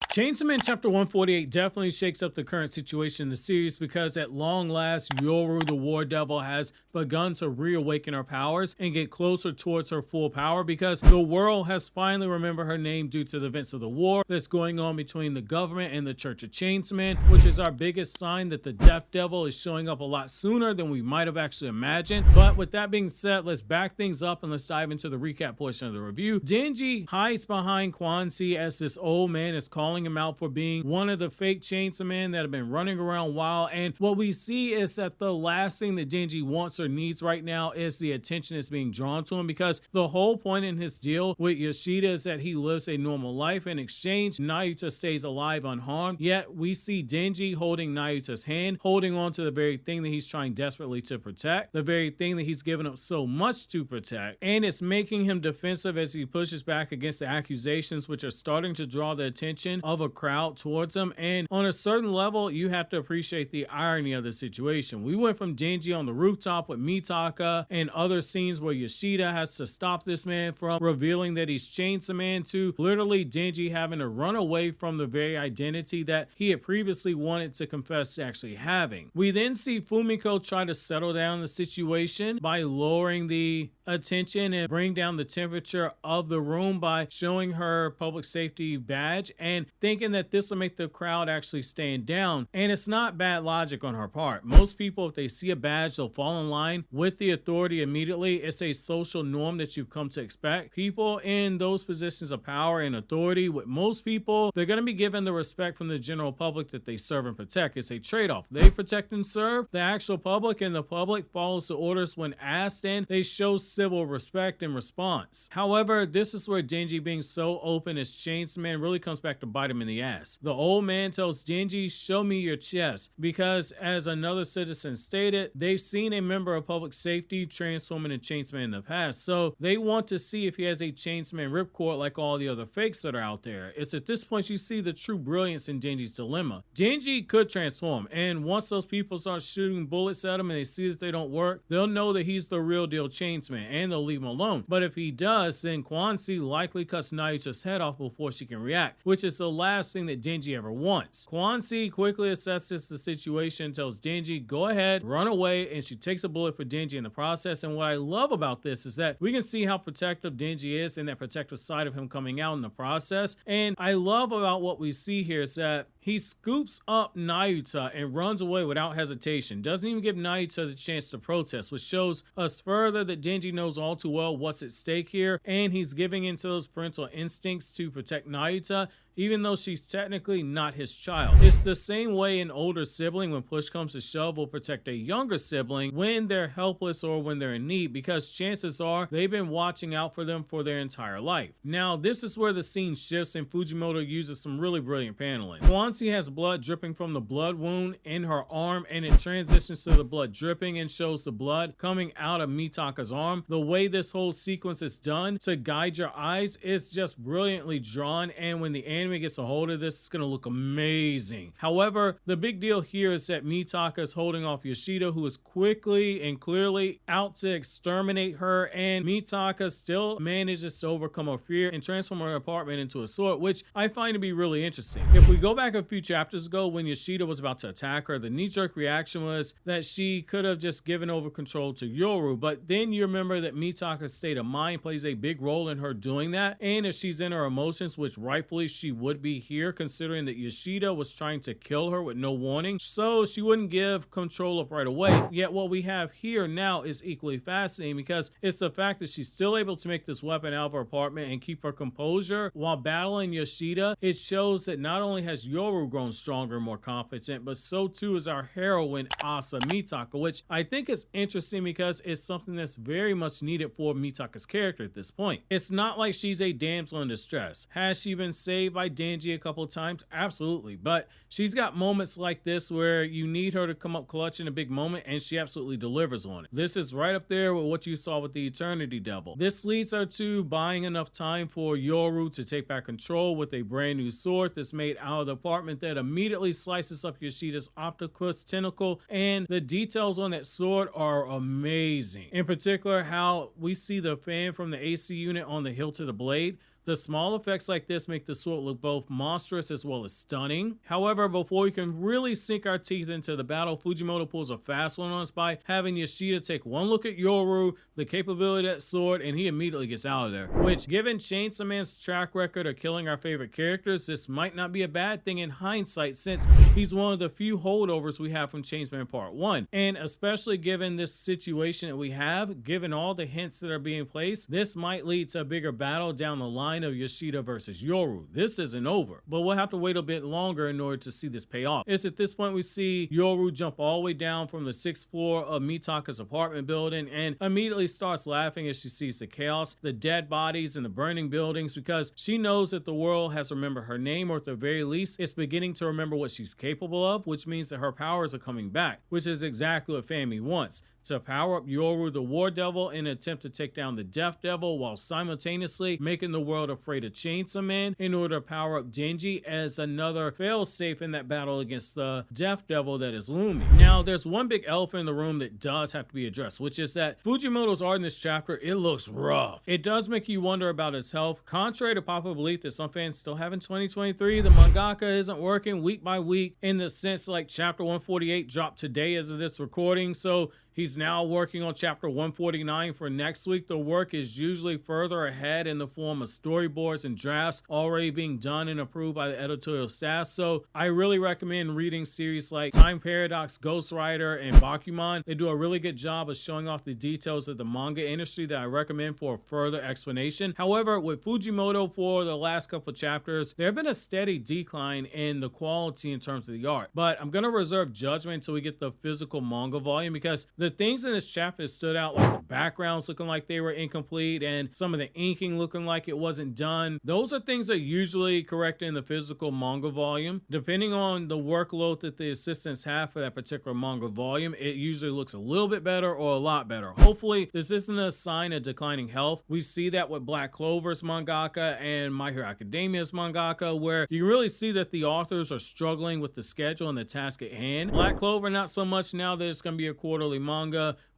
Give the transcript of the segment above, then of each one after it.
Chainsaw Man Chapter 148 definitely shakes up the current situation in the series because at long last, Yoru the War Devil has begun to reawaken her powers and get closer towards her full power because the world has finally remembered her name due to the events of the war that's going on between the government and the Church of Chainsaw Man, which is our biggest sign that the Death Devil is showing up a lot sooner than we might have actually imagined. But with that being said, let's back things up and let's dive into the recap portion of the review. Denji hides behind Quanxi as this old man is calling him out for being one of the fake Chainsaw Men that have been running around wild, and what we see is that the last thing that Denji wants or needs right now is the attention that's being drawn to him, because the whole point in his deal with Yoshida is that he lives a normal life. In exchange, Nayuta stays alive unharmed, yet we see Denji holding Nayuta's hand, holding on to the very thing that he's trying desperately to protect, the very thing that he's given up so much to protect, and it's making him defensive as he pushes back against the accusations which are starting to draw the attention of a crowd towards him. And on a certain level, you have to appreciate the irony of the situation. We went from Denji on the rooftop with Mitaka and other scenes where Yoshida has to stop this man from revealing that he's Chainsaw Man to literally Denji having to run away from the very identity that he had previously wanted to confess to actually having. We then see Fumiko try to settle down the situation by lowering the attention and bring down the temperature of the room by showing her public safety badge and thinking that this will make the crowd actually stand down. And it's not bad logic on her part. Most people, if they see a badge, they'll fall in line with the authority immediately. It's a social norm that you've come to expect. People in those positions of power and authority, with most people, they're going to be given the respect from the general public that they serve and protect. It's a trade-off. They protect and serve the actual public, and the public follows the orders when asked, and they show civil respect in response. However, this is where Denji being so open as Chainsaw Man really comes back to bite him in the ass. The old man tells Denji, "Show me your chest," because as another citizen stated, they've seen a member of public safety transform into Chainsaw Man in the past, so they want to see if he has a Chainsaw Man ripcord like all the other fakes that are out there. It's at this point you see the true brilliance in Denji's dilemma. Denji could transform, and once those people start shooting bullets at him and they see that they don't work, they'll know that he's the real deal Chainsaw Man and they'll leave him alone. But if he does, then Quanxi likely cuts Nayuta's head off before she can react, which is the last thing that Denji ever wants. Quanxi quickly assesses the situation, tells Denji, "Go ahead, run away," and she takes a bullet for Denji in the process. And what I love about this is that we can see how protective Denji is and that protective side of him coming out in the process. And I love about what we see here is that he scoops up Nayuta and runs away without hesitation. Doesn't even give Nayuta the chance to protest, which shows us further that Denji knows all too well what's at stake here, and he's giving into those parental instincts to protect Nayuta, even though she's technically not his child. It's the same way an older sibling, when push comes to shove, will protect a younger sibling when they're helpless or when they're in need, because chances are they've been watching out for them for their entire life. Now, this is where the scene shifts and Fujimoto uses some really brilliant paneling. Quanxi has blood dripping from the blood wound in her arm, and it transitions to the blood dripping and shows the blood coming out of Mitaka's arm. The way this whole sequence is done to guide your eyes is just brilliantly drawn, and when the anime gets a hold of this, it's going to look amazing. However, the big deal here is that Mitaka is holding off Yoshida, who is quickly and clearly out to exterminate her, and Mitaka still manages to overcome her fear and transform her apartment into a sword, which I find to be really interesting. If we go back a few chapters ago when Yoshida was about to attack her, the knee-jerk reaction was that she could have just given over control to Yoru, but then you remember that Mitaka's state of mind plays a big role in her doing that, and if she's in her emotions, which rightfully she would be here, considering that Yoshida was trying to kill her with no warning, so she wouldn't give control up right away. Yet what we have here now is equally fascinating, because it's the fact that she's still able to make this weapon out of her apartment and keep her composure while battling Yoshida. It shows that not only has Yoru grown stronger and more competent, but so too is our heroine Asa Mitaka, which I think is interesting because it's something that's very much needed for Mitaka's character at this point. It's not like she's a damsel in distress. Has she been saved by Denji a couple of times? Absolutely, but she's got moments like this where you need her to come up clutch in a big moment, and she absolutely delivers on it. This is right up there with what you saw with the Eternity Devil. This leads her to buying enough time for Yoru to take back control with a brand new sword that's made out of the apartment that immediately slices up Yoshida's octopus tentacle, and the details on that sword are amazing. In particular, how we see the fan from the AC unit on the hilt of the blade. The small effects like this make the sword look both monstrous as well as stunning. However, before we can really sink our teeth into the battle, Fujimoto pulls a fast one on us by having Yoshida take one look at Yoru, the capability of that sword, and he immediately gets out of there. Which, given Chainsaw Man's track record of killing our favorite characters, this might not be a bad thing in hindsight, since he's one of the few holdovers we have from Chainsaw Man Part 1. And especially given this situation that we have, given all the hints that are being placed, this might lead to a bigger battle down the line of Yoshida versus Yoru. This isn't over, but we'll have to wait a bit longer in order to see this pay off. It's at this point we see Yoru jump all the way down from the 6th floor of Mitaka's apartment building and immediately starts laughing as she sees the chaos, the dead bodies, and the burning buildings, because she knows that the world has remembered her name, or at the very least, it's beginning to remember what she's capable of, which means that her powers are coming back, which is exactly what Fami wants. To power up Yoru the War Devil in an attempt to take down the Death Devil while simultaneously making the world afraid of Chainsaw Man in order to power up Denji as another failsafe in that battle against the Death Devil that is looming. Now, there's one big elephant in the room that does have to be addressed, which is that Fujimoto's art in this chapter, it looks rough. It does make you wonder about his health. Contrary to popular belief that some fans still have in 2023, the mangaka isn't working week by week in the sense like chapter 148 dropped today as of this recording, so he's now working on chapter 149 for next week. The work is usually further ahead in the form of storyboards and drafts already being done and approved by the editorial staff. So I really recommend reading series like Time Paradox, Ghost Rider, and Bakuman. They do a really good job of showing off the details of the manga industry that I recommend for further explanation. However, with Fujimoto for the last couple chapters, there have been a steady decline in the quality in terms of the art. But I'm going to reserve judgment until we get the physical manga volume, because the things in this chapter stood out, like the backgrounds looking like they were incomplete and some of the inking looking like it wasn't done. Those are things that usually correct in the physical manga volume. Depending on the workload that the assistants have for that particular manga volume, it usually looks a little bit better or a lot better. Hopefully, this isn't a sign of declining health. We see that with Black Clover's mangaka and My Hero Academia's mangaka, where you can really see that the authors are struggling with the schedule and the task at hand. Black Clover, not so much now that it's going to be a quarterly manga.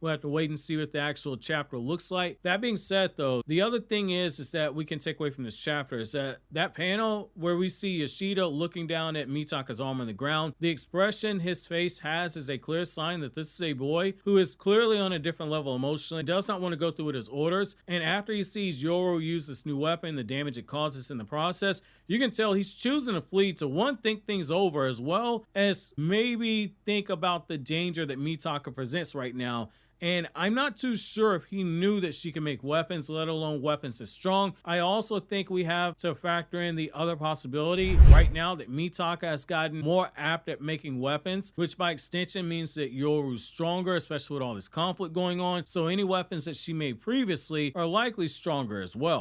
We'll have to wait and see what the actual chapter looks like. That being said, though, the other thing is that we can take away from this chapter is that panel where we see Yoshida looking down at Mitaka's arm on the ground. The expression his face has is a clear sign that this is a boy who is clearly on a different level emotionally, does not want to go through with his orders, and after he sees Yoru use this new weapon, the damage it causes in the process, you can tell he's choosing to flee to, one, think things over, as well as maybe think about the danger that Mitaka presents right now. And I'm not too sure if he knew that she can make weapons, let alone weapons as strong. I also think we have to factor in the other possibility right now that Mitaka has gotten more apt at making weapons, which by extension means that Yoru's stronger, especially with all this conflict going on. So any weapons that she made previously are likely stronger as well.